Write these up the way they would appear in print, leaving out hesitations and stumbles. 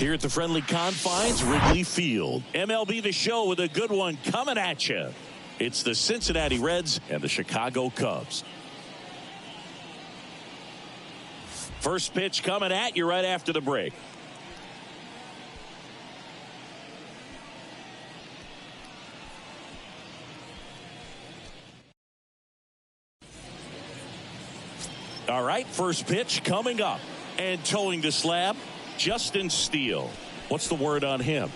Here at the friendly confines, Wrigley Field. MLB The Show with a good one coming at you. It's the Cincinnati Reds and the Chicago Cubs. First pitch coming at you right after the break. All right, first pitch coming up. And towing the slab, Justin Steele. What's the word on him?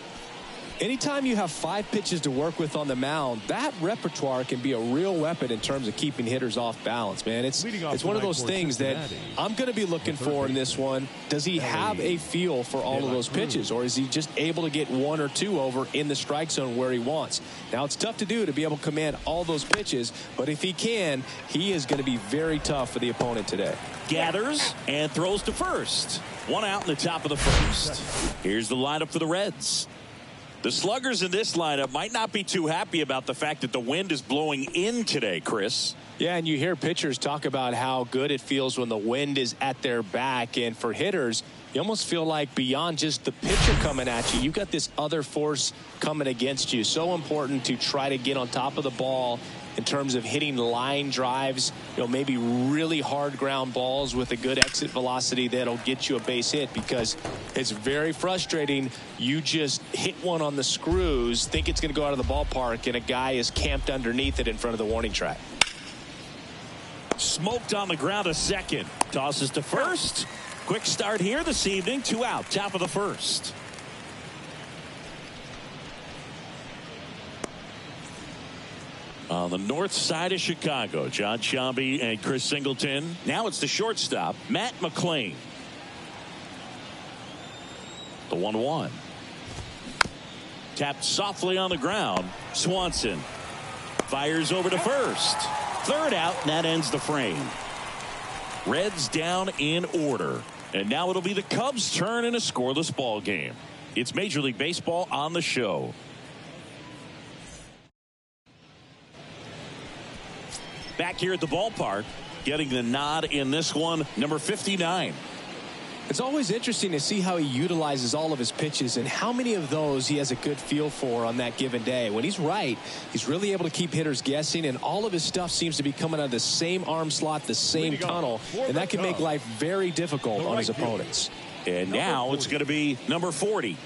Anytime you have 5 pitches to work with on the mound, that repertoire can be a real weapon in terms of keeping hitters off balance, man. It's one of those things that I'm going to be looking for in this one. Does he have a feel for all of those pitches, or is he just able to get 1 or 2 over in the strike zone where he wants? Now, it's tough to do to be able to command all those pitches, but if he can, he is going to be very tough for the opponent today. Gathers and throws to first. 1 out in the top of the first. Here's the lineup for the Reds. The sluggers in this lineup might not be too happy about the fact that the wind is blowing in today, Chris. Yeah, and you hear pitchers talk about how good it feels when the wind is at their back. And for hitters, you almost feel like beyond just the pitcher coming at you, you've got this other force coming against you. So important to try to get on top of the ball in terms of hitting line drives, maybe really hard ground balls with a good exit velocity that'll get you a base hit, because it's very frustrating. You just hit one on the screws, think it's going to go out of the ballpark, and a guy is camped underneath it in front of the warning track. Smoked on the ground a second. Tosses to first. Quick start here this evening. 2 out, top of the first. On the north side of Chicago, John Sciambi and Chris Singleton. Now it's the shortstop, Matt McClain. The 1-1. Tapped softly on the ground. Swanson fires over to first. 3rd out, and that ends the frame. Reds down in order. And now it'll be the Cubs' turn in a scoreless ball game. It's Major League Baseball on the show. Back here at the ballpark, getting the nod in this one, number 59. It's always interesting to see how he utilizes all of his pitches and how many of those he has a good feel for on that given day. When he's right, he's really able to keep hitters guessing, and all of his stuff seems to be coming out of the same arm slot, the same tunnel, and that can make life very difficult on his opponents. And now it's going to be number 40.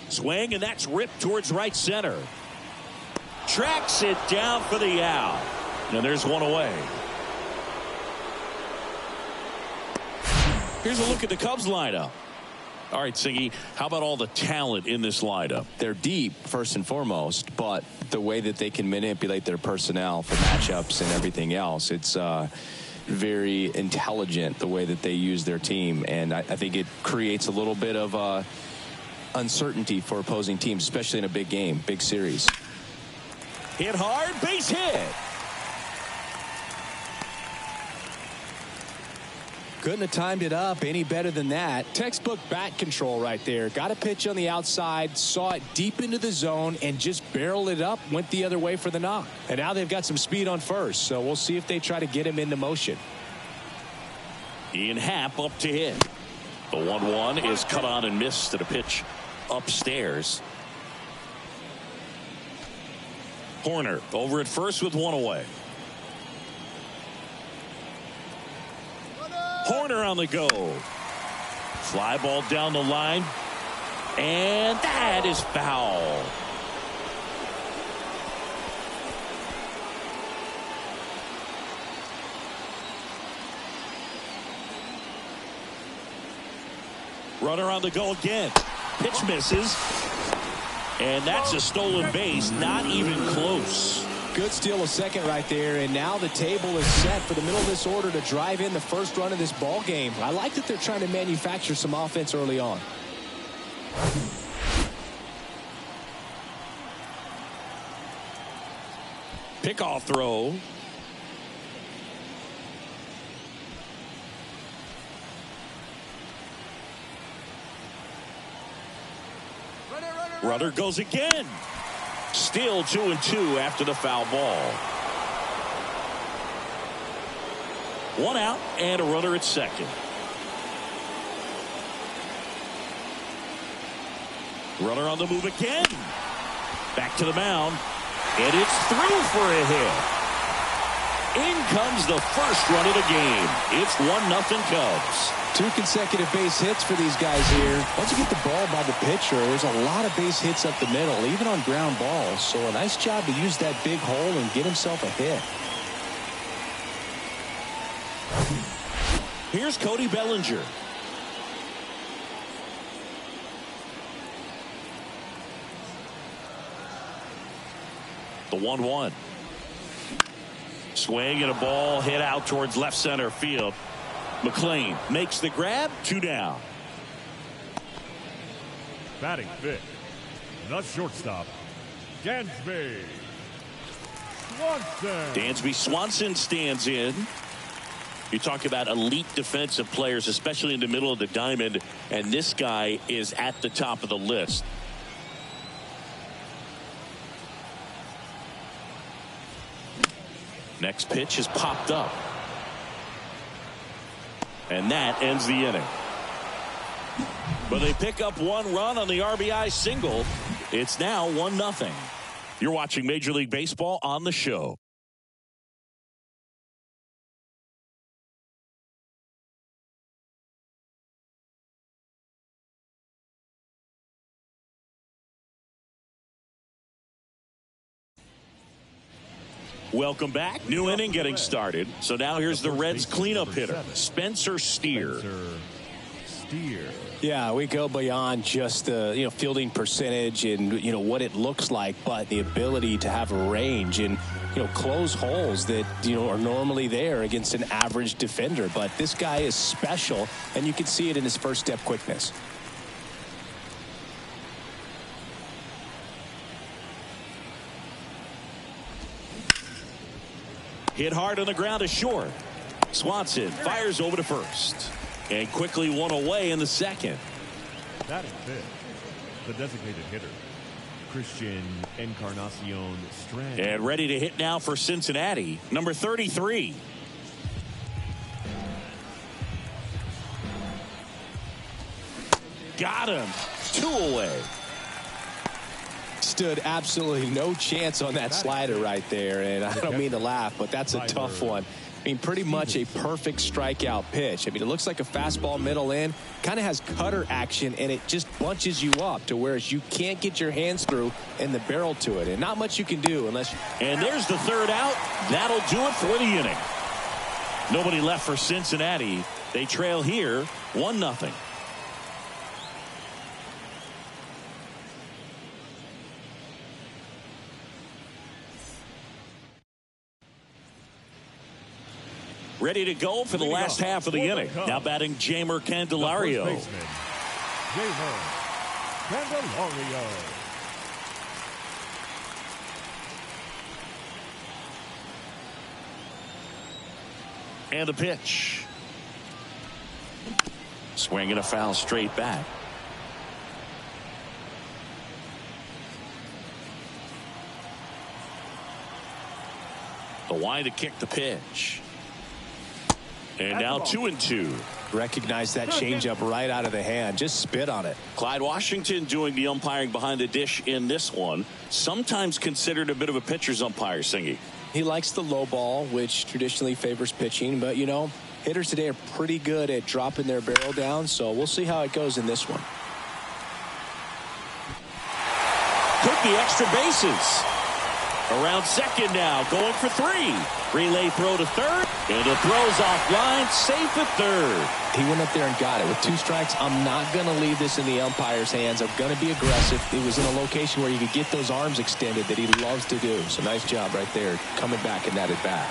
Swing, and that's ripped towards right center. Tracks it down for the out. And there's one away. Here's a look at the Cubs lineup. All right, Singy, how about all the talent in this lineup? They're deep, first and foremost, but the way that they can manipulate their personnel for matchups and everything else, it's very intelligent the way that they use their team. And I think it creates a little bit of uncertainty for opposing teams, especially in a big game, big series. Hit hard, base hit. Couldn't have timed it up any better than that. Textbook bat control right there. Got a pitch on the outside, saw it deep into the zone, and just barreled it up, went the other way for the knock. And now they've got some speed on first, so we'll see if they try to get him into motion. Ian Happ up to hit. The 1-1 is cut on and missed to the pitch upstairs. Horner over at first with 1 away. Horner on the go. Fly ball down the line. And that is foul. Runner on the go again. Pitch misses. And that's a stolen base. Not even close. Good steal of second right there, and now the table is set for the middle of this order to drive in the first run of this ball game. I like that they're trying to manufacture some offense early on. Pickoff throw. Runner goes again. Still 2-2 after the foul ball. One out and a runner at second. Runner on the move again. Back to the mound. And it's through for a hit. In comes the first run of the game. It's 1-0 Cubs. 2 consecutive base hits for these guys here. Once you get the ball by the pitcher, there's a lot of base hits up the middle, even on ground balls. So a nice job to use that big hole and get himself a hit. Here's Cody Bellinger. The 1-1. Swing and a ball hit out towards left center field. McLean makes the grab. 2 down. Batting fifth, the shortstop, Dansby Swanson. Dansby Swanson stands in. You talk about elite defensive players, especially in the middle of the diamond, and this guy is at the top of the list. Next pitch is popped up. And that ends the inning. But they pick up 1 run on the RBI single. It's now 1-0. You're watching Major League Baseball on the show. Welcome back. New inning getting started. So now here's the Reds cleanup hitter, Spencer Steer. Yeah, we go beyond just the fielding percentage and what it looks like, but the ability to have a range and close holes that are normally there against an average defender. But this guy is special, and you can see it in his first step quickness. Hit hard on the ground to short. Swanson fires over to first. And quickly 1 away in the second. That is fifth, the designated hitter, Christian Encarnacion Strand. And ready to hit now for Cincinnati, number 33. Got him. 2 away. Stood absolutely no chance on that slider right there, and I don't mean to laugh, but that's a tough one. I mean, pretty much a perfect strikeout pitch. I mean, it looks like a fastball middle in, kind of has cutter action, and it just bunches you up to where you can't get your hands through and the barrel to it, and not much you can do unless you... And there's the third out. That'll do it for the inning. Nobody left for Cincinnati. They trail here 1-0. Ready to go for the last half of the inning. Now batting Jeimer Candelario. Jeimer Candelario. And the pitch. Swinging a foul straight back. The wind to kick the pitch. And now 2-2. Recognize that changeup right out of the hand. Just spit on it. Clyde Washington doing the umpiring behind the dish in this one. Sometimes considered a bit of a pitcher's umpire, Singy. He likes the low ball, which traditionally favors pitching. But, hitters today are pretty good at dropping their barrel down. So we'll see how it goes in this one. Could be extra bases. Around second now, going for 3. Relay throw to third, and the throw's offline, safe at third. He went up there and got it. With 2 strikes, I'm not going to leave this in the umpire's hands. I'm going to be aggressive. It was in a location where you could get those arms extended that he loves to do. So nice job right there, coming back in that at bat.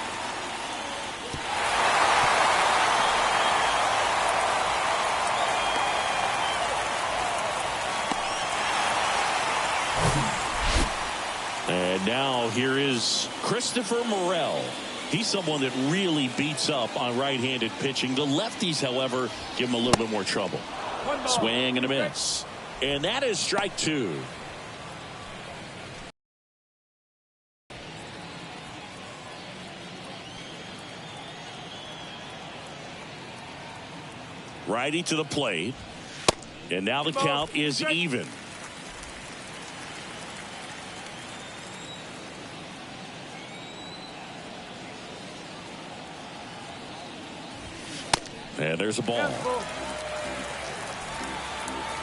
And now here is Christopher Morel. He's someone that really beats up on right-handed pitching. The lefties, however, give him a little bit more trouble. Swing and a miss. And that is strike 2. Righty to the plate. And now the count is even. And there's a ball.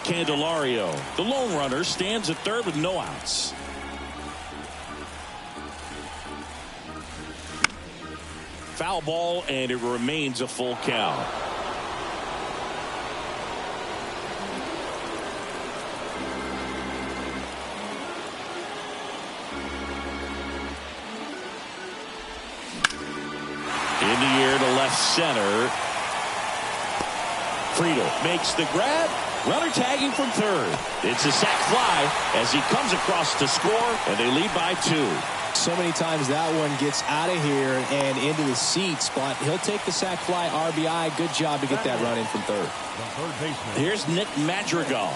Candelario, the lone runner, stands at third with no outs. Foul ball, and it remains a full count. In the air to left center. Friedel makes the grab. Runner tagging from third. It's a sac fly as he comes across to score, and they lead by 2. So many times that one gets out of here and into the seats, but he'll take the sac fly RBI. Good job to get that run in from third. Here's Nick Madrigal.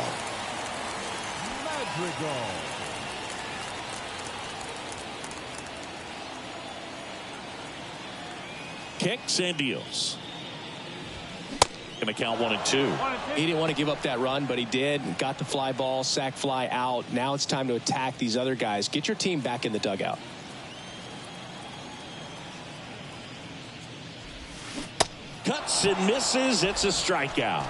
Kicks and deals. Going to count 1-2. He didn't want to give up that run, but he did. Got the fly ball, sac fly out. Now it's time to attack these other guys. Get your team back in the dugout. Cuts and misses. It's a strikeout.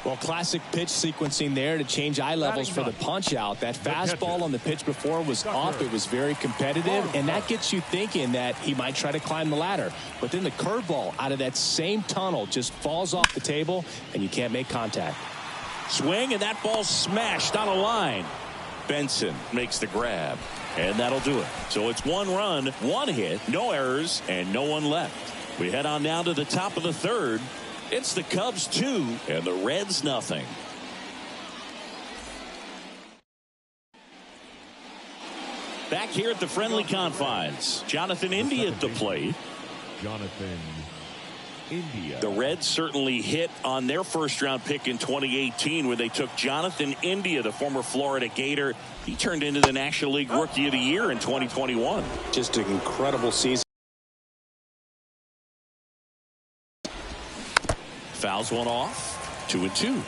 Well, classic pitch sequencing there to change eye levels for the punch out. That fastball on the pitch before was up. It was very competitive, and that gets you thinking that he might try to climb the ladder. But then the curveball out of that same tunnel just falls off the table, and you can't make contact. Swing, and that ball smashed on a line. Benson makes the grab, and that'll do it. So it's 1 run, 1 hit, no errors, and no one left. We head on now to the top of the third. It's the Cubs 2 and the Reds nothing. Back here at the friendly confines, Jonathan India at the plate. Jonathan India. The Reds certainly hit on their first-round pick in 2018 where they took Jonathan India, the former Florida Gator. He turned into the National League Rookie of the Year in 2021. Just an incredible season. Fouls one off. 2-2.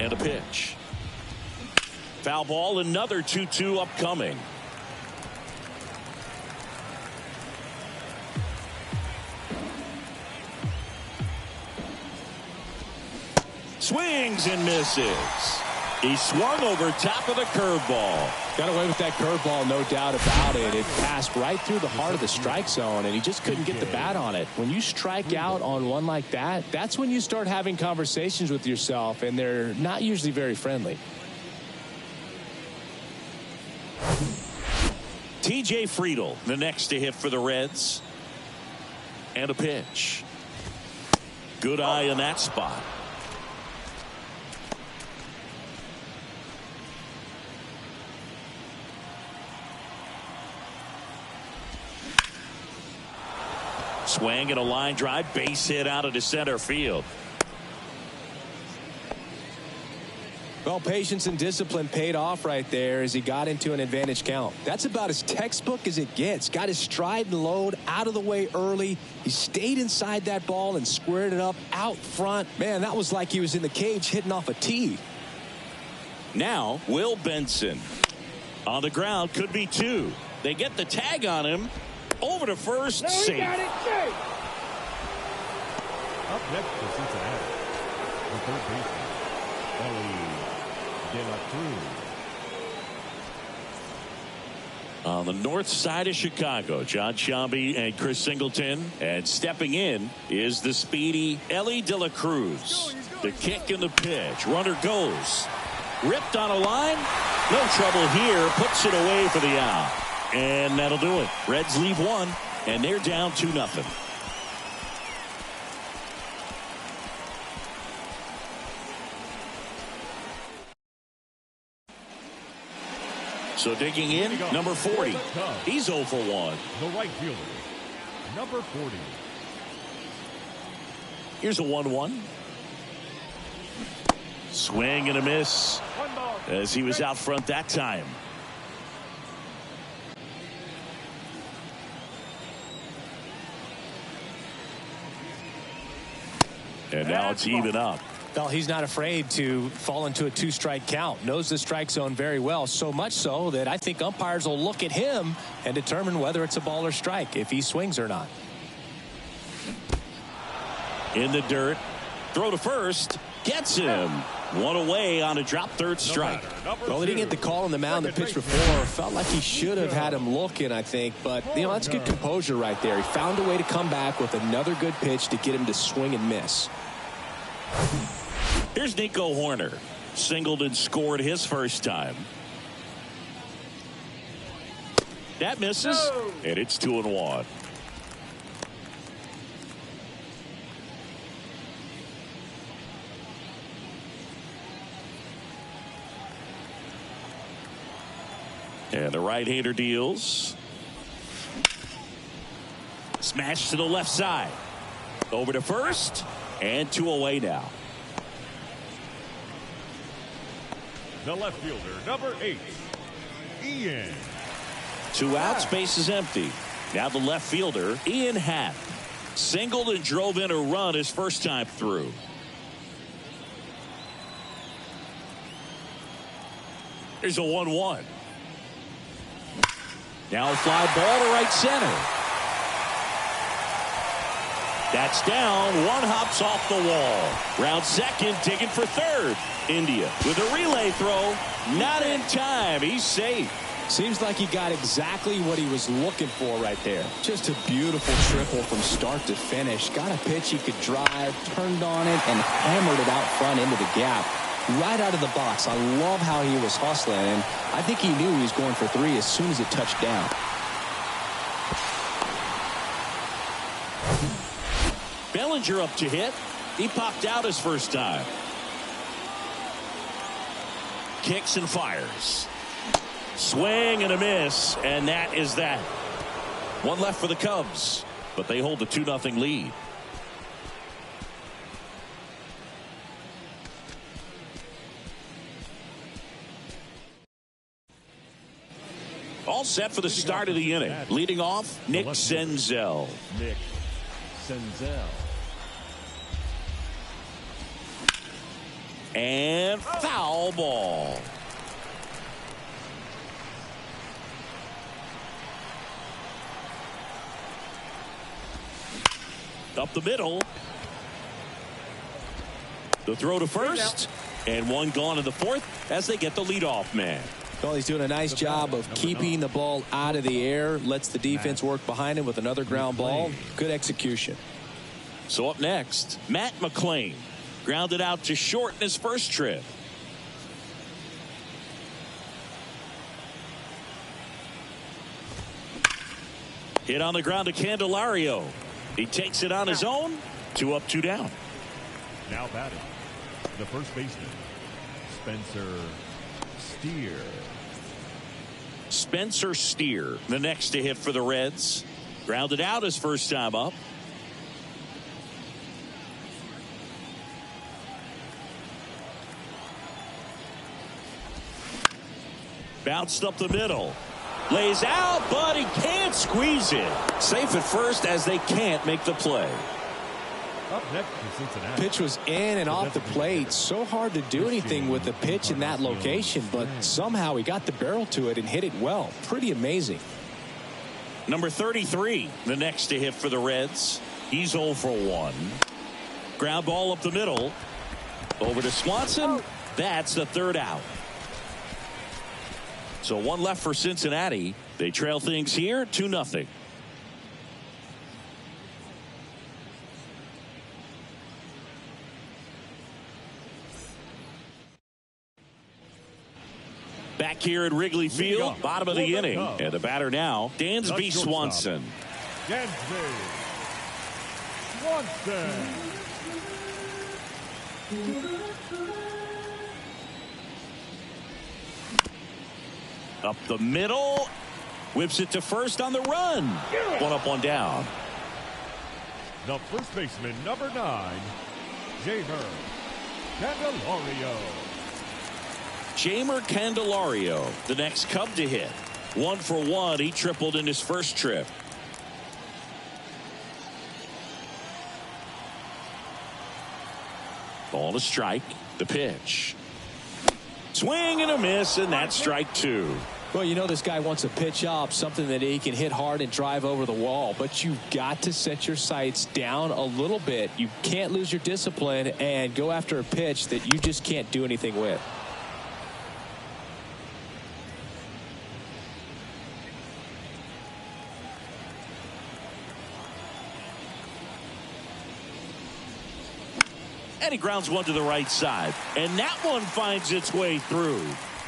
And a pitch. Foul ball, another 2-2 upcoming. Swings and misses. He swung over top of the curveball. Got away with that curveball, no doubt about it. It passed right through the heart of the strike zone, and he just couldn't get the bat on it. When you strike out on one like that, that's when you start having conversations with yourself, and they're not usually very friendly. TJ Friedel, the next to hit for the Reds. And a pitch. Good eye in that spot. Swing and a line drive, base hit out into center field. Well, patience and discipline paid off right there as he got into an advantage count. That's about as textbook as it gets. Got his stride and load out of the way early. He stayed inside that ball and squared it up out front. Man, that was like he was in the cage hitting off a tee. Now, Will Benson. On the ground, could be 2. They get the tag on him. Over to first, safe. Up next for Cincinnati, the third baseman, Ellie De La Cruz. On the north side of Chicago, John Sciambi and Chris Singleton. And stepping in is the speedy Ellie De La Cruz. The kick and the pitch. Runner goes. Ripped on a line. No trouble here. Puts it away for the out. And that'll do it. Reds leave 1, and they're down 2-0. So digging in, number 40. He's 0 for 1. The right fielder, number 40. Here's a 1-1. Swing and a miss as he was out front that time. And now it's even up. Well, he's not afraid to fall into a 2-strike count. Knows the strike zone very well, so much so that I think umpires will look at him and determine whether it's a ball or strike, if he swings or not. In the dirt. Throw to first. Gets him. One away on a drop third strike. Well, he didn't get the call on the mound the pitch before. Felt like he should have had him looking, I think. But, you know, that's good composure right there. He found a way to come back with another good pitch to get him to swing and miss. Here's Nico Horner. Singled and scored his first time. That misses. And it's 2-1. And the right-hander deals. Smash to the left side. Over to first. And 2 away now. The left fielder, number 8, Ian. 2 outs, base is empty. Now the left fielder, Ian Happ. Singled and drove in a run his first time through. There's a 1-1. Now a fly ball to right center. That's down. One hops off the wall. Round second, digging for third. India with a relay throw. Not in time. He's safe. Seems like he got exactly what he was looking for right there. Just a beautiful triple from start to finish. Got a pitch he could drive, turned on it, and hammered it out front into the gap. Right out of the box. I love how he was hustling, and I think he knew he was going for 3 as soon as it touched down. Bellinger up to hit. He popped out his first time. Kicks and fires. Swing and a miss, and that is that. One left for the Cubs, but they hold a 2-0 lead. All set for the start of the inning. Leading off, Nick Senzel. Nick Senzel. And foul ball. Up the middle. The throw to first. And one gone in the fourth as they get the leadoff man. Well, he's doing a nice job of keeping the ball out of the air. Lets the defense work behind him with another ground ball. Good execution. So up next, Matt McClain. Grounded out to short in his first trip. Hit on the ground to Candelario. He takes it on his own. 2 up, 2 down. Now batting, the first baseman, Spencer Steer. Spencer Steer, the next to hit for the Reds. Grounded out his first time up. Bounced up the middle. Lays out, but he can't squeeze it. Safe at first as they can't make the play. Up next for Cincinnati. Pitch was in and off the plate. So hard to do anything with the pitch in that location, but somehow he got the barrel to it and hit it well. Pretty amazing. Number 33, the next to hit for the Reds. He's 0 for 1. Ground ball up the middle. Over to Swanson. That's the third out. So one left for Cincinnati. They trail things here 2-0. Back here at Wrigley Field, bottom of the inning. And the batter now, Dansby Swanson. Dansby Swanson. Up the middle. Whips it to first on the run. 1 up, 1 down. The first baseman, number 9, Jeimer Candelario. Jeimer Candelario, the next Cub to hit. 1 for 1. He tripled in his first trip. Ball to strike. The pitch. Swing and a miss, and that's strike two. Well, you know this guy wants a pitch up, something that he can hit hard and drive over the wall. But you've got to set your sights down a little bit. You can't lose your discipline and go after a pitch that you just can't do anything with. And he grounds one to the right side. And that one finds its way through.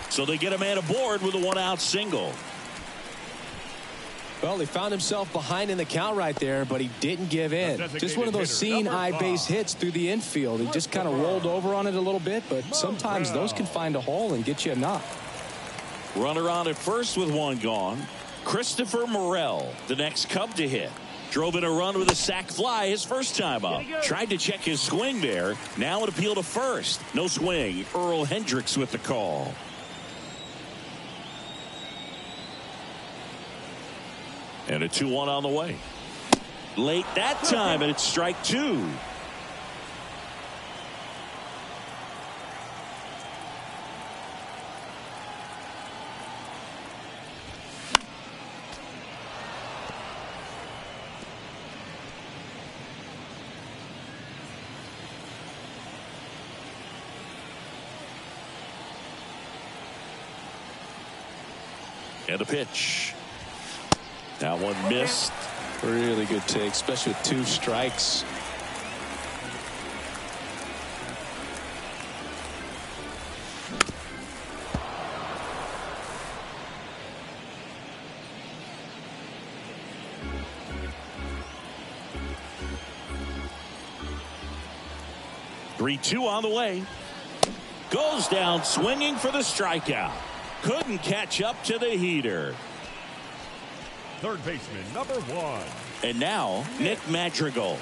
So they get a man aboard with a one-out single. Well, he found himself behind in the count right there, but he didn't give in. Just one of those seeing eye base hits through the infield. He just kind of rolled over on it a little bit, but sometimes those can find a hole and get you a knock. Runner on at first with one gone. Christopher Morel, the next Cub to hit. Drove in a run with a sac fly his first time up. Tried to check his swing there. Now an appeal to first. No swing. Earl Hendricks with the call. And a 2-1 on the way. Late that time, and it's strike two. And a pitch. That one missed. Really good take, especially with two strikes. Three-two on the way. Goes down swinging for the strikeout. Couldn't catch up to the heater. Third baseman, number one. And now, Nick Madrigal.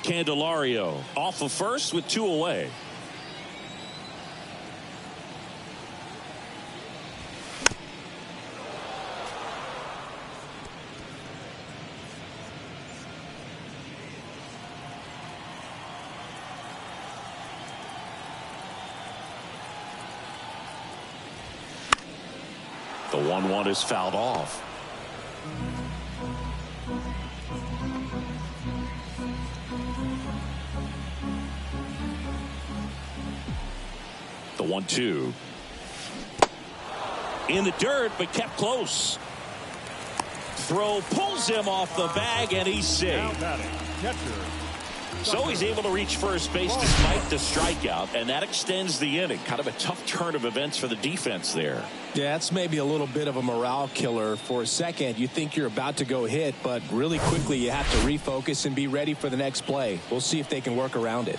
Candelario off of first with two away. The 1-1 is fouled off. The 1-2. In the dirt, but kept close. Throw pulls him off the bag, and he's safe. So he's able to reach first base despite the strikeout, and that extends the inning. Kind of a tough turn of events for the defense there. Yeah, that's maybe a little bit of a morale killer. For a second, you think you're about to go hit, but really quickly you have to refocus and be ready for the next play. We'll see if they can work around it.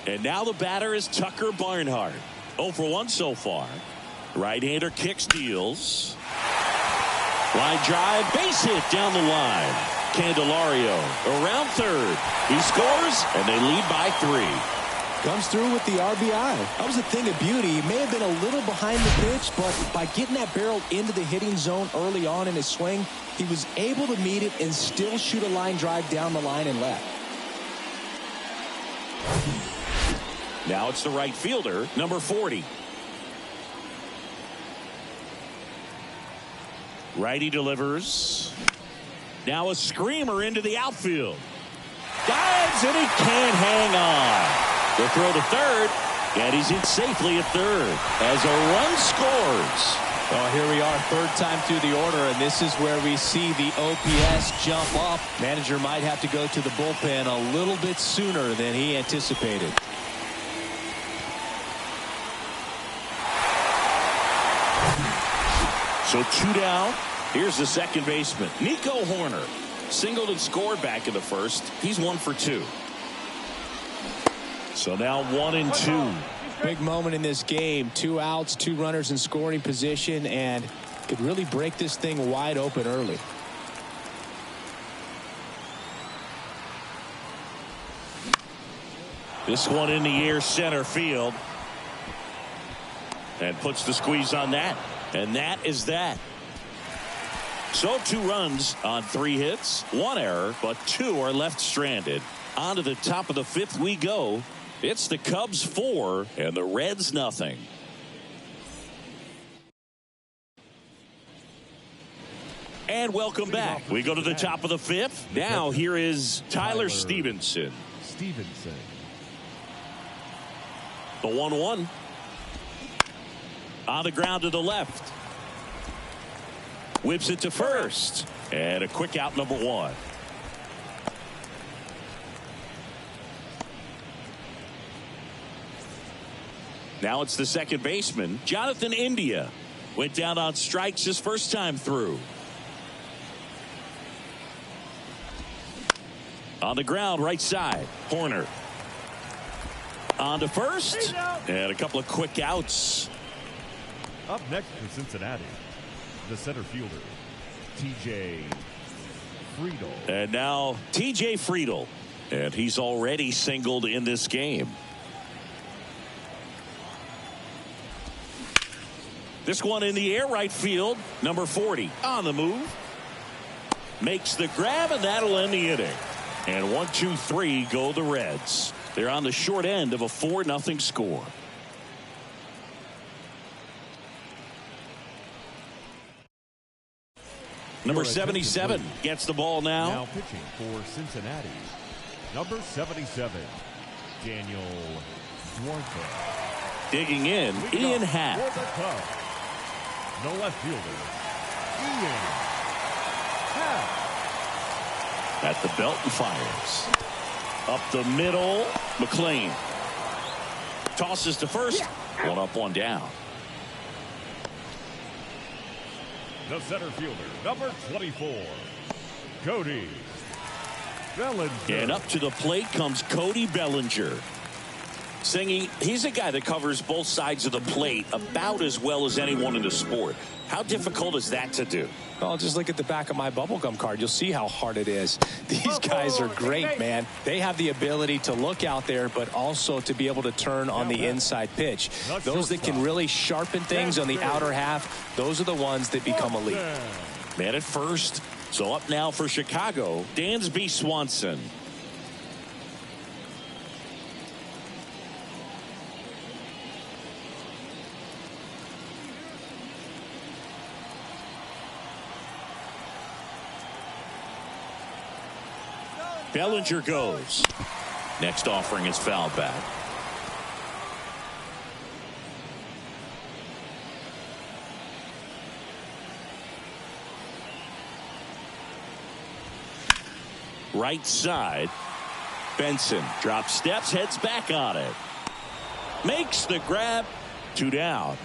And now the batter is Tucker Barnhart. 0 for 1 so far. Right-hander kicks, deals. Line drive, base hit down the line. Candelario around third. He scores, and they lead by 3. Comes through with the RBI. That was a thing of beauty. He may have been a little behind the pitch, but by getting that barrel into the hitting zone early on in his swing, he was able to meet it and still shoot a line drive down the line and left. Now it's the right fielder, number 40. Righty delivers. Now a screamer into the outfield. Dives, and he can't hang on. The throw to third, and he's in safely at third as a run scores. Well, here we are, third time through the order, and this is where we see the OPS jump up. Manager might have to go to the bullpen a little bit sooner than he anticipated. So 2 down. Here's the second baseman, Nico Horner. Singled and scored back in the first. He's 1 for 2. So now 1 and 2. Big moment in this game. 2 outs, 2 runners in scoring position, and could really break this thing wide open early. This one in the air center field. And puts the squeeze on that. And that is that. So 2 runs on 3 hits, 1 error, but 2 are left stranded. On to the top of the 5th we go. It's the Cubs 4 and the Reds nothing. And welcome back. We go to the top of the 5th. Now here is Tyler Stevenson. The 1-1. On the ground to the left. Whips it to first. And a quick out, number 1. Now it's the second baseman, Jonathan India. Went down on strikes his first time through. On the ground, right side, Horner. On to first. And a couple of quick outs. Up next for Cincinnati, the center fielder, T.J. Friedel. And now T.J. Friedel. And he's already singled in this game. This one in the air, right field. Number 40 on the move. Makes the grab, and that'll end the inning. And 1, 2, 3 go the Reds. They're on the short end of a 4-0 score. Number 77 gets the ball now. Now pitching for Cincinnati, number 77, Daniel Duarte. Digging in, Ian Happ. For the Cubs, the left fielder, Ian Happ. At the belt and fires. Up the middle, McLean. Tosses to first. 1 up, 1 down. The center fielder, number 24, Cody Bellinger. And up to the plate comes Cody Bellinger. Singing, he's a guy that covers both sides of the plate about as well as anyone in the sport. How difficult is that to do? Well, just look at the back of my bubblegum card. You'll see how hard it is. These guys are great, man. They have the ability to look out there, but also to be able to turn on the inside pitch. Those that can really sharpen things on the outer half, those are the ones that become elite. Man at first. So up now for Chicago, Dansby Swanson. Bellinger goes. Next offering is foul back. Right side. Benson drops steps, heads back on it. Makes the grab. 2 down.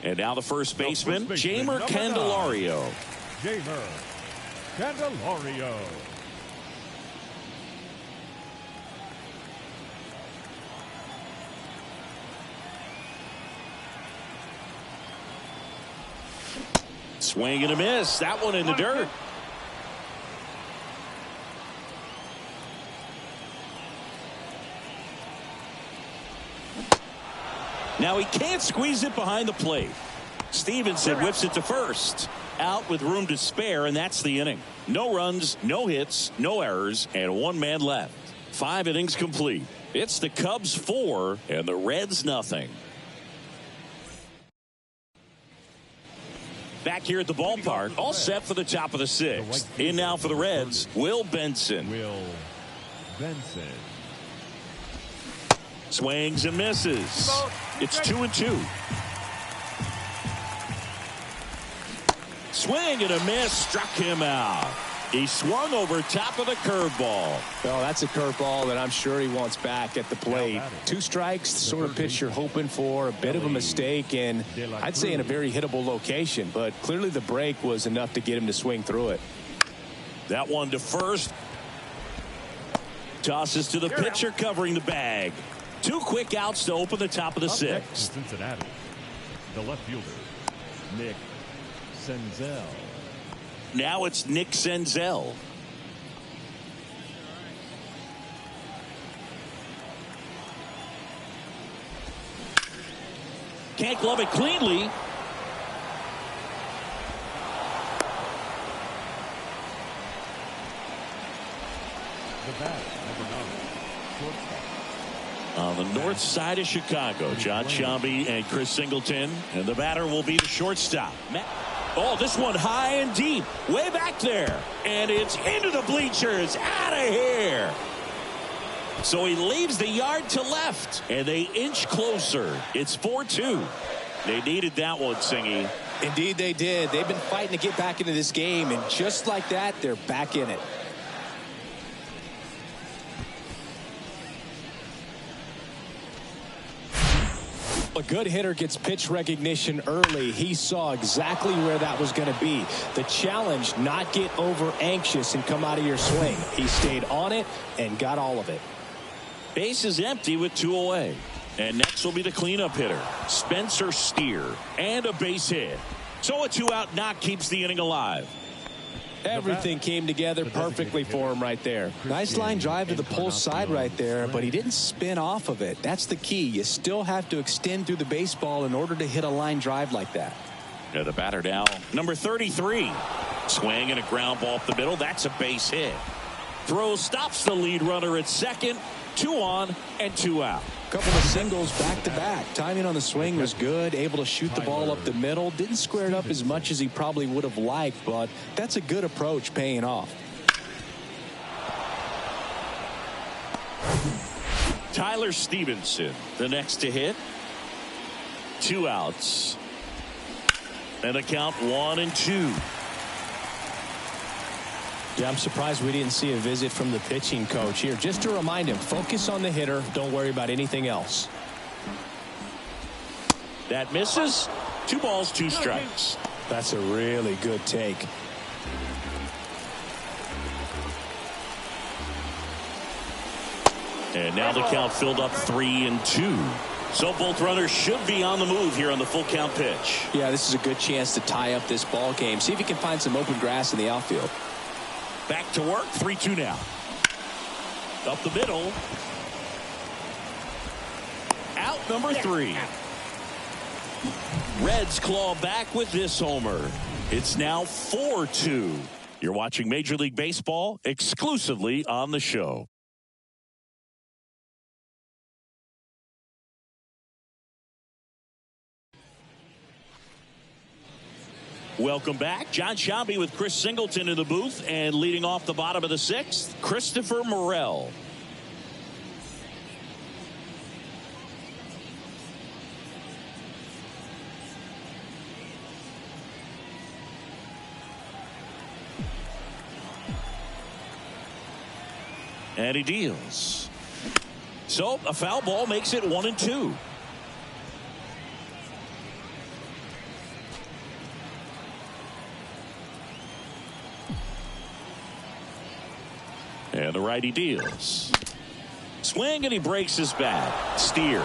And now the first baseman, Jeimer Candelario. Jeimer Candelario. Swing and a miss. That one in the dirt. Now he can't squeeze it behind the plate. Stevenson whips it to first. Out with room to spare, and that's the inning. No runs, no hits, no errors, and 1 man left. 5 innings complete. It's the Cubs 4 and the Reds nothing. Back here at the ballpark, all set for the top of the 6th. In now for the Reds, Will Benson. Swings and misses. It's 2-2. Swing and a miss, struck him out. He swung over top of the curveball. Well, that's a curveball that I'm sure he wants back at the plate. 2 strikes, the sort of pitch you're hoping for. A bit of a mistake, and I'd say in a very hittable location. But clearly the break was enough to get him to swing through it. That one to first. Tosses to the pitcher covering the bag. 2 quick outs to open the top of the 6th. Cincinnati, the left fielder, Nick Senzel. Now it's Nick Senzel. can't glove it cleanly. The bat, number 9, shortstop. On the north side of Chicago, John Sciambi and Chris Singleton. And the batter will be the shortstop. Oh, this one high and deep. Way back there. And it's into the bleachers. Out of here. So he leaves the yard to left. And they inch closer. It's 4-2. They needed that one, Singy. Indeed they did. They've been fighting to get back into this game. And just like that, they're back in it. A good hitter gets pitch recognition early. He saw exactly where that was going to be. The challenge, not get over anxious and come out of your swing. He stayed on it and got all of it. Base is empty with 2 away. And next will be the cleanup hitter, Spencer Steer, and a base hit. So a 2-out knock keeps the inning alive. Everything came together perfectly for him right there. Nice line drive to the pull side right there, but he didn't spin off of it. That's the key. You still have to extend through the baseball in order to hit a line drive like that. Yeah, the batter now, number 33. Swing and a ground ball up the middle. That's a base hit. Throw stops the lead runner at second. 2 on and 2 out. Couple of singles back to back. Timing on the swing was good. Able to shoot the ball up the middle. Didn't square it up as much as he probably would have liked, but that's a good approach paying off. Tyler Stevenson, the next to hit. 2 outs. And a count 1-2. Yeah, I'm surprised we didn't see a visit from the pitching coach here. Just to remind him, focus on the hitter. Don't worry about anything else. That misses. 2 balls, 2 strikes. That's a really good take. And now the count filled up 3-2. So both runners should be on the move here on the full count pitch. Yeah, this is a good chance to tie up this ball game. See if he can find some open grass in the outfield. Back to work. 3-2 now. Up the middle. Out number 3. Reds claw back with this homer. It's now 4-2. You're watching Major League Baseball exclusively on the show. Welcome back. John Sciambi with Chris Singleton in the booth, and leading off the bottom of the 6th, Christopher Morel. And he deals. So a foul ball makes it 1-2. And the righty deals. Swing, and he breaks his bat. Steer.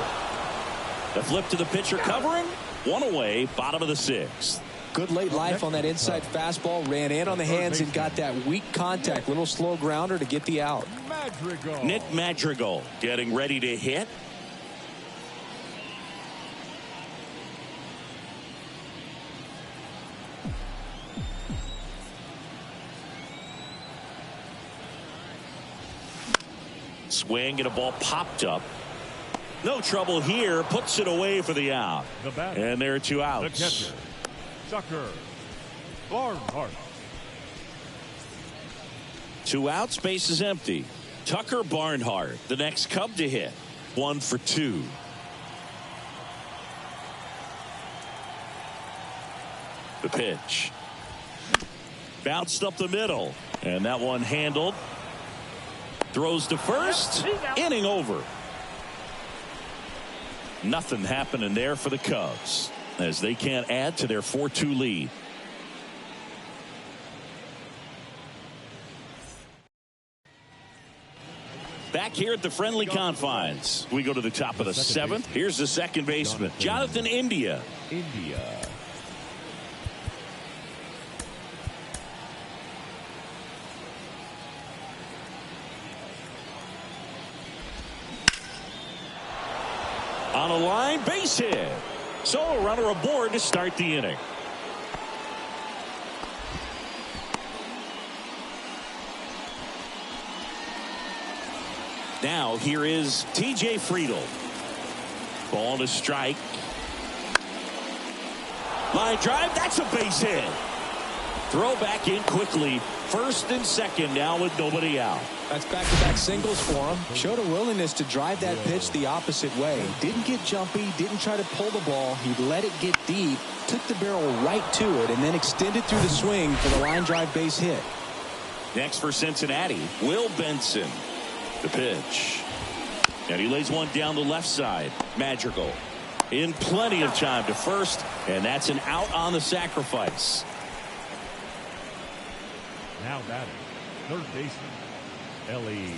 The flip to the pitcher covering. 1 away, bottom of the 6th. Good late life on that inside fastball. Ran in on the hands and got that weak contact. Little slow grounder to get the out. Nick Madrigal getting ready to hit. Swing, and a ball popped up. No trouble here. Puts it away for the out. And there are 2 outs. The catcher, Tucker Barnhart. 2 outs. Base is empty. Tucker Barnhart, the next Cub to hit. 1 for 2. The pitch. Bounced up the middle. And that one handled. Throws to first. Inning over. Nothing happening there for the Cubs as they can't add to their 4-2 lead. Back here at the friendly confines, we go to the top of the 7th. Here's the second baseman, Jonathan India. On a line, base hit. So a runner aboard to start the inning. Now here is T.J. Friedl. Ball to strike. Line drive. That's a base hit. Throw back in quickly. First and second now with nobody out. That's back-to-back singles for him. Showed a willingness to drive that pitch the opposite way. Didn't get jumpy, didn't try to pull the ball. He let it get deep, took the barrel right to it, and then extended through the swing for the line drive base hit. Next for Cincinnati, Will Benson. The pitch. And he lays one down the left side. Madrigal in plenty of time to first, and that's an out on the sacrifice. Now batting, third baseman, Ellie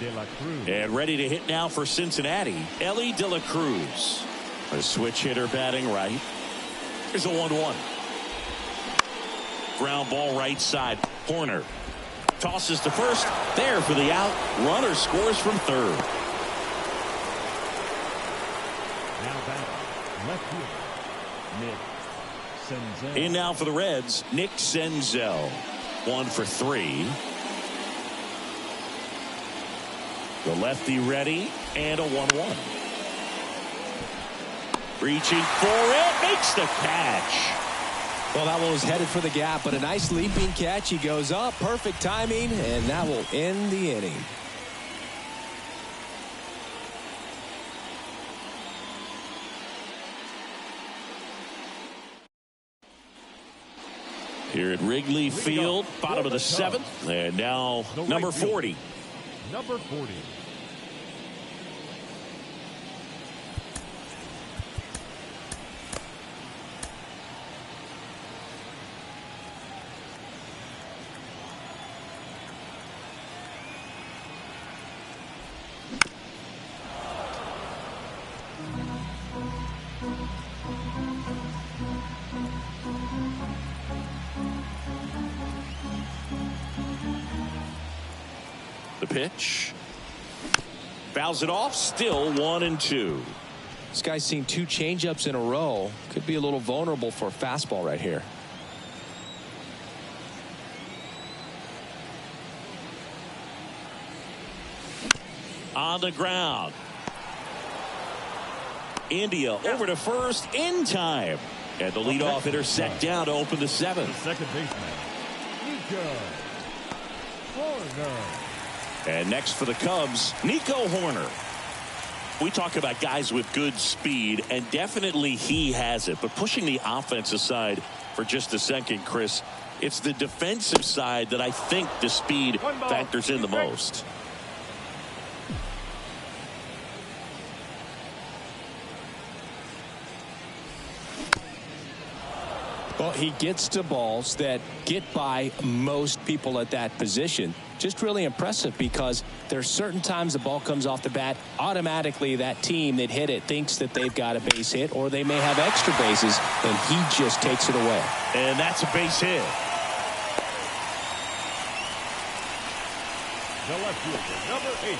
De La Cruz. And ready to hit now for Cincinnati, Ellie De La Cruz. A switch hitter batting right. Here's a 1-1. Ground ball right side. Horner tosses to first. There for the out. Runner scores from third. Now batting, left fielder, Nick Senzel. In now for the Reds, Nick Senzel. 1 for 3. The lefty ready, and a 1-1. Reaching for it, makes the catch. Well, that one was headed for the gap, but a nice leaping catch. He goes up, perfect timing, and that will end the inning. Here at Wrigley Field, bottom of the 7th, and now number 40. Number 40. The pitch. Fouls it off. Still 1-2. This guy's seen 2 changeups in a row. Could be a little vulnerable for a fastball right here. On the ground. India over to first in time. And the leadoff hitter set down to open the 7th. The second baseman, Nico Horner. And next for the Cubs, Nico Horner. We talk about guys with good speed, and definitely he has it. But pushing the offensive side for just a second, Chris, it's the defensive side that I think the speed factors in the most. Well, he gets to balls that get by most people at that position. Just really impressive because there's certain times the ball comes off the bat, automatically that team that hit it thinks that they've got a base hit or they may have extra bases, and he just takes it away. And that's a base hit. The left fielder, number 8,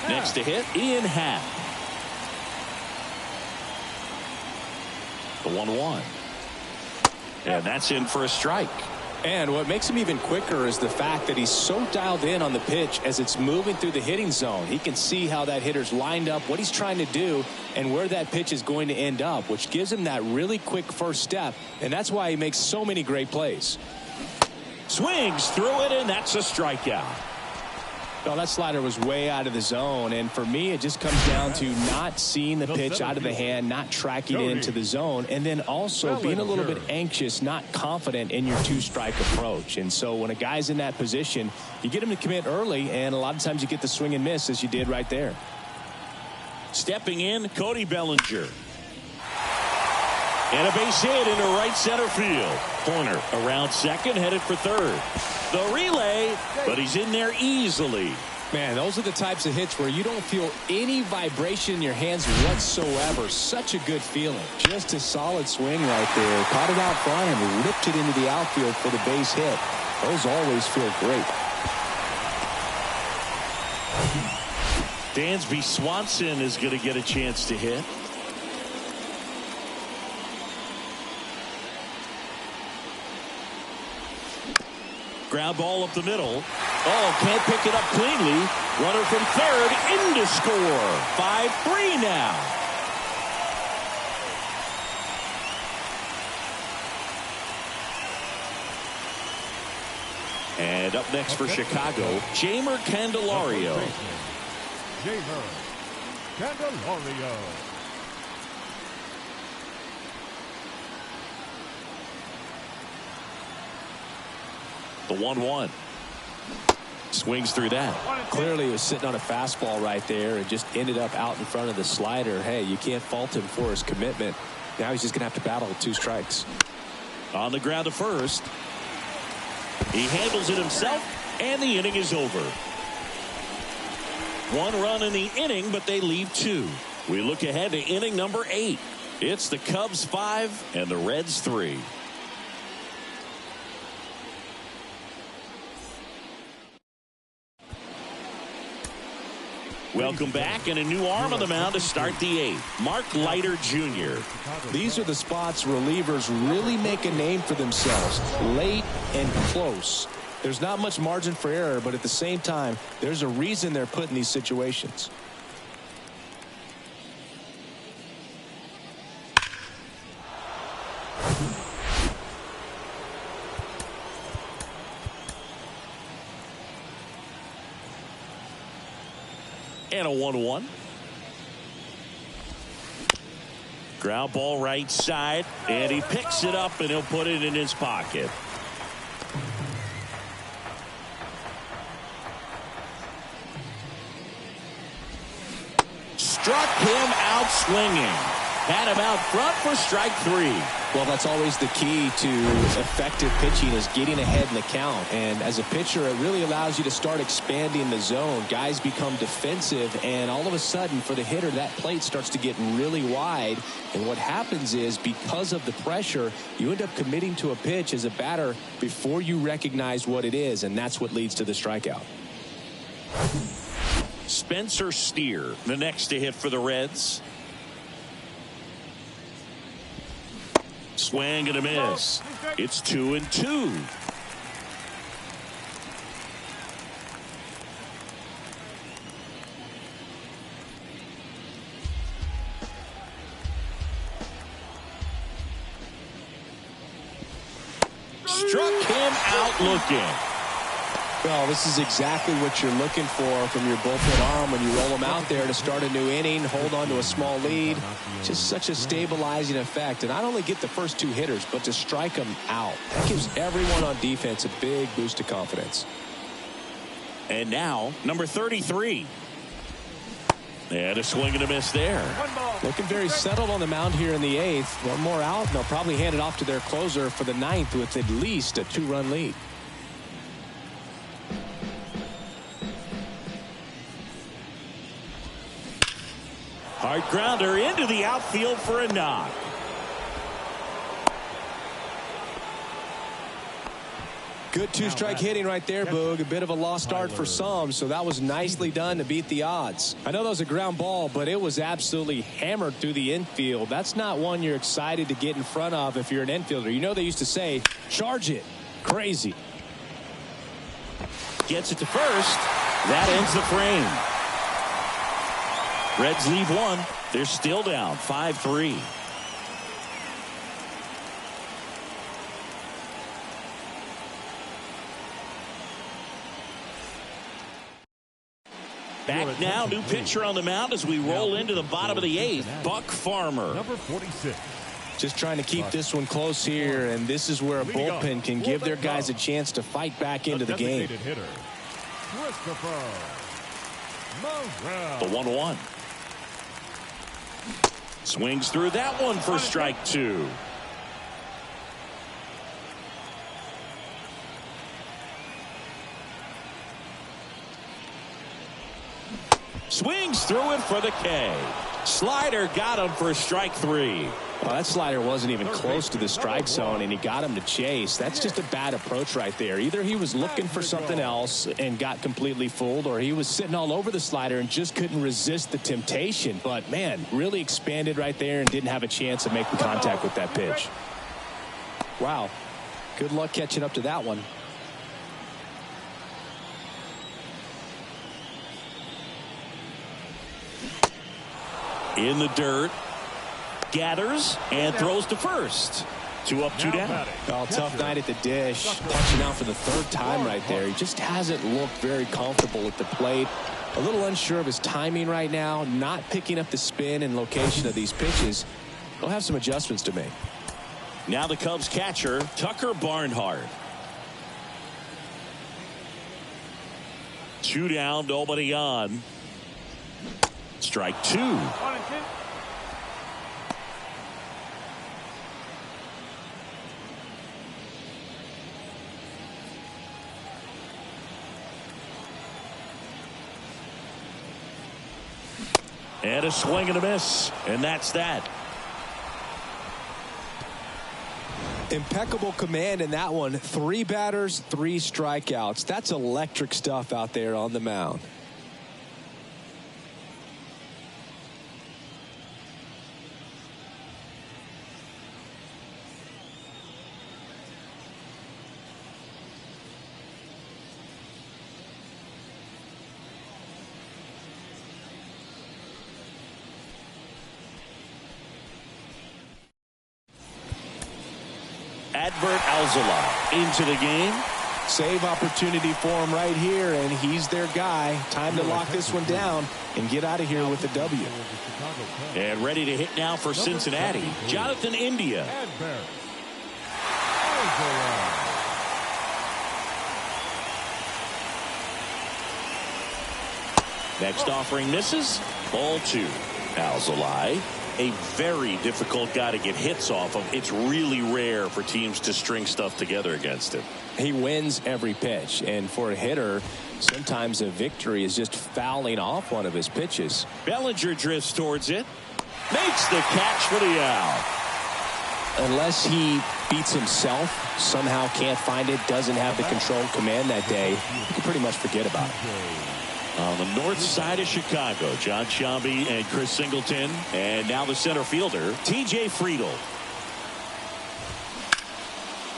Ian. Next to hit, Ian Happ. The 1-1. And that's in for a strike. And what makes him even quicker is the fact that he's so dialed in on the pitch as it's moving through the hitting zone. He can see how that hitter's lined up, what he's trying to do, and where that pitch is going to end up, which gives him that really quick first step. And that's why he makes so many great plays. Swings through it, and that's a strikeout. Well, that slider was way out of the zone, and for me it just comes down to not seeing the pitch out of the hand, not tracking it into the zone, and then also being a little bit anxious, not confident in your 2-strike approach. And so when a guy's in that position, you get him to commit early, and a lot of times you get the swing and miss as you did right there. Stepping in, Cody Bellinger. And a base hit into right center field. Horner around second, headed for third. The relay, but he's in there easily. Man, those are the types of hits where you don't feel any vibration in your hands whatsoever. Such a good feeling. Just a solid swing right there. Caught it out front and ripped it into the outfield for the base hit. Those always feel great. Dansby Swanson is going to get a chance to hit. Ground ball up the middle. Oh, can't pick it up cleanly. Runner from third in to score. 5-3 now. And up next for Chicago, Jeimer Candelario. Jeimer Candelario. The 1-1. Swings through that. Clearly he was sitting on a fastball right there and just ended up out in front of the slider. Hey, you can't fault him for his commitment. Now he's just going to have to battle with 2 strikes. On the ground to first. He handles it himself, and the inning is over. 1 run in the inning, but they leave 2. We look ahead to inning number 8. It's the Cubs 5 and the Reds 3. Welcome back, and a new arm on the mound to start the 8th. Mark Leiter Jr. These are the spots relievers really make a name for themselves. Late and close. There's not much margin for error, but at the same time, there's a reason they're put in these situations. And a 1-1. Ground ball right side, and he picks it up, and he'll put it in his pocket. Struck him out swinging. Had him out front for strike 3. Well, that's always the key to effective pitching, is getting ahead in the count. And as a pitcher, it really allows you to start expanding the zone. Guys become defensive, and all of a sudden, for the hitter, that plate starts to get really wide. And what happens is, because of the pressure, you end up committing to a pitch as a batter before you recognize what it is, and that's what leads to the strikeout. Spencer Steer, the next to hit for the Reds. Swing and a miss. It's 2-2. Struck him out looking. Well, this is exactly what you're looking for from your bullpen arm when you roll them out there to start a new inning, hold on to a small lead. Just such a stabilizing effect. And not only get the first 2 hitters, but to strike them out. That gives everyone on defense a big boost of confidence. And now, number 33. And a swing and a miss there. Looking very settled on the mound here in the 8th. 1 more out, and they'll probably hand it off to their closer for the 9th with at least a 2-run lead. Hard grounder into the outfield for a knock. Good 2-strike hitting right there, Boog. A bit of a lost start for some, so that was nicely done to beat the odds. I know that was a ground ball, but it was absolutely hammered through the infield. That's not one you're excited to get in front of if you're an infielder. You know they used to say, charge it. Crazy. Gets it to first. That ends the frame. Reds leave 1. They're still down 5-3. Back now, new pitcher on the mound as we roll into the bottom of the 8th. Buck Farmer. Number 46. Just trying to keep this one close here, and this is where a bullpen can give their guys a chance to fight back into the game. Hitter, The 1-1. Swings through that one for strike 2. Swings through it for the K. Slider got him for strike 3. Well, that slider wasn't even close to the strike zone, and he got him to chase. That's just a bad approach right there. Either he was looking for something else and got completely fooled, or he was sitting all over the slider and just couldn't resist the temptation. But, man, really expanded right there and didn't have a chance of making contact with that pitch. Wow. Good luck catching up to that one. In the dirt. Gathers and throws to first. 2 up, 2 down. Well, tough night at the dish. Punching out for the 3rd time right there. He just hasn't looked very comfortable at the plate. A little unsure of his timing right now. Not picking up the spin and location of these pitches. He'll have some adjustments to make. Now the Cubs catcher, Tucker Barnhart. 2 down, nobody on. Strike 2. And a swing and a miss, and that's that. Impeccable command in that one. 3 batters, 3 strikeouts. That's electric stuff out there on the mound. Adbert Alzolay into the game. Save opportunity for him right here, and he's their guy. Time to lock this one down and get out of here with the W. And ready to hit now for Cincinnati, Jonathan India. Next offering misses. Ball 2. Alzolay, a very difficult guy to get hits off of. It's really rare for teams to string stuff together against him. He wins every pitch, and for a hitter, sometimes a victory is just fouling off one of his pitches. Bellinger drifts towards it. Makes the catch for the out. Unless he beats himself, somehow can't find it, doesn't have the control command that day, you can pretty much forget about it. On the north side of Chicago, John Sciambi and Chris Singleton. And now the center fielder, T.J. Friedl.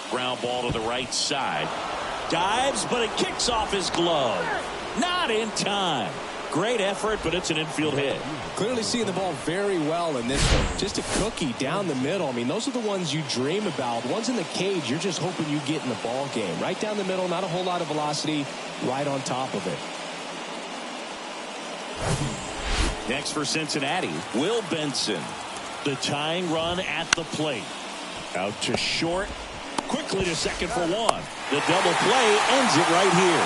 Ground ball to the right side. Dives, but it kicks off his glove. Not in time. Great effort, but it's an infield hit. Clearly seeing the ball very well in this one. Just a cookie down the middle. I mean, those are the ones you dream about. Ones in the cage, you're just hoping you get in the ball game. Right down the middle, not a whole lot of velocity, right on top of it. Next for Cincinnati, Will Benson. The tying run at the plate. Out to short. Quickly to second for 1. The double play ends it right here.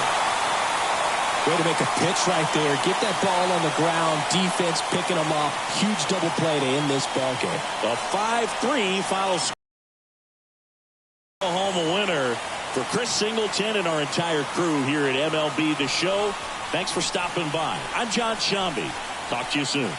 Way to make a pitch right there. Get that ball on the ground. Defense picking them up. Huge double play to end this ball game. A 5-3 final score. Home a winner for Chris Singleton and our entire crew here at MLB The Show. Thanks for stopping by. I'm John Sciambi. Talk to you soon.